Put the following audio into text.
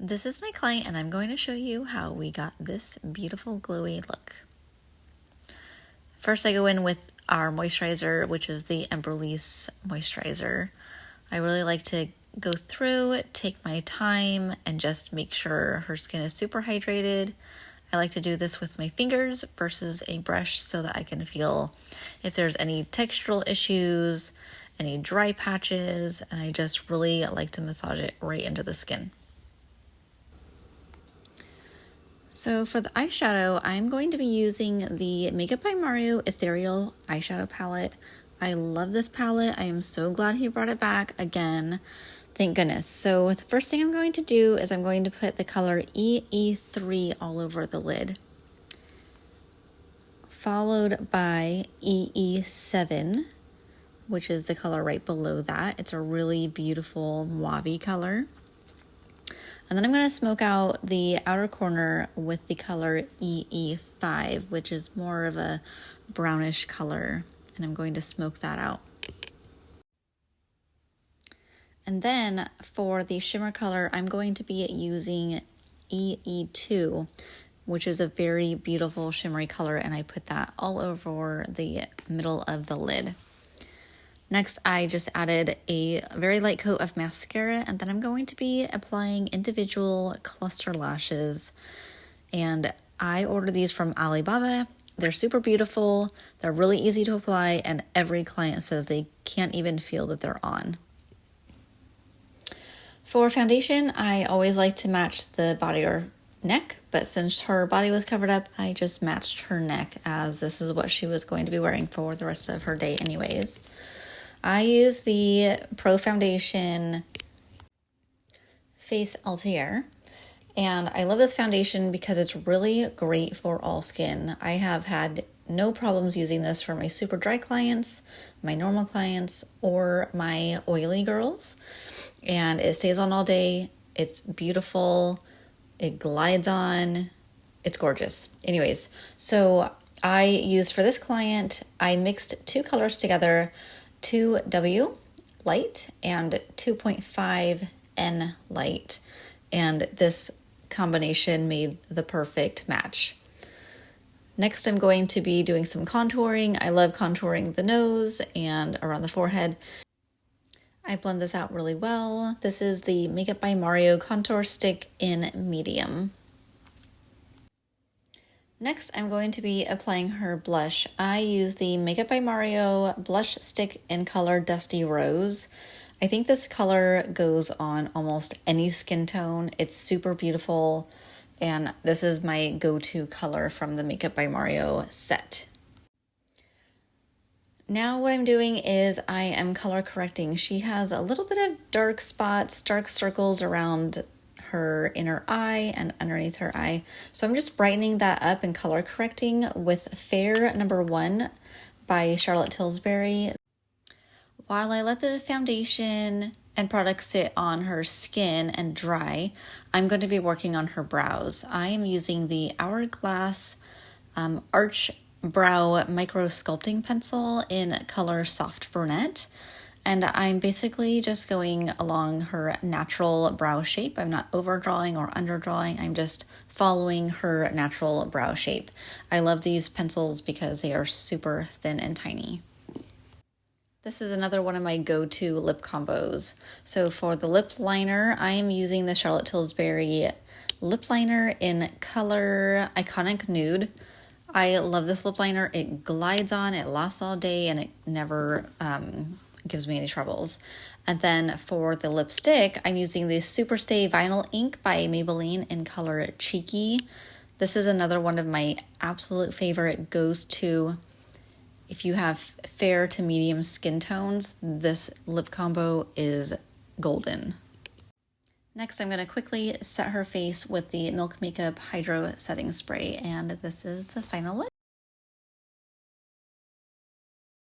This is my client and I'm going to show you how we got this beautiful glowy look. First I go in with our moisturizer, which is the Embryolisse moisturizer. I really like to go through, take my time, and just make sure her skin is super hydrated. I like to do this with my fingers versus a brush so that I can feel if there's any textural issues, any dry patches, and I just really like to massage it right into the skin. So for the eyeshadow, I'm going to be using the Makeup by Mario Ethereal Eyeshadow Palette. I love this palette. I am so glad he brought it back again. Thank goodness. So the first thing I'm going to do is I'm going to put the color EE3 all over the lid, followed by EE7, which is the color right below that. It's a really beautiful mauve color. And then I'm going to smoke out the outer corner with the color EE5, which is more of a brownish color. And I'm going to smoke that out. And then for the shimmer color, I'm going to be using EE2, which is a very beautiful shimmery color, and I put that all over the middle of the lid. Next, I just added a very light coat of mascara, and then I'm going to be applying individual cluster lashes. And I ordered these from Alibaba. They're super beautiful, they're really easy to apply, and every client says they can't even feel that they're on. For foundation, I always like to match the body or neck, but since her body was covered up, I just matched her neck as this is what she was going to be wearing for the rest of her day anyways. I use the Pro Foundation Face Altier, and I love this foundation because it's really great for all skin. I have had no problems using this for my super dry clients, my normal clients, or my oily girls. And it stays on all day. It's beautiful. It glides on. It's gorgeous. Anyways, so I used for this client, I mixed two colors together, 2W light and 2.5N light. And this combination made the perfect match. Next, I'm going to be doing some contouring. I love contouring the nose and around the forehead. I blend this out really well. This is the Makeup by Mario Contour Stick in medium. Next, I'm going to be applying her blush. I use the Makeup by Mario Blush Stick in color Dusty Rose. I think this color goes on almost any skin tone. It's super beautiful, and this is my go-to color from the Makeup by Mario set. Now what I'm doing is I am color correcting. She has a little bit of dark spots, dark circles around her inner eye and underneath her eye. So I'm just brightening that up and color correcting with Fair Number 1 by Charlotte Tilbury. While I let the foundation and product sit on her skin and dry, I'm going to be working on her brows. I am using the Hourglass Arch Brow Micro Sculpting Pencil in color Soft Brunette. And I'm basically just going along her natural brow shape. I'm not overdrawing or underdrawing. I'm just following her natural brow shape. I love these pencils because they are super thin and tiny. This is another one of my go-to lip combos. So for the lip liner, I am using the Charlotte Tilbury lip liner in color Iconic Nude. I love this lip liner. It glides on, it lasts all day, and it never gives me any troubles. And then for the lipstick, I'm using the Superstay Vinyl Ink by Maybelline in color Cheeky. This is another one of my absolute favorite. It goes to, if you have fair to medium skin tones, this lip combo is golden. Next, I'm going to quickly set her face with the Milk Makeup Hydro Setting Spray, and this is the final look.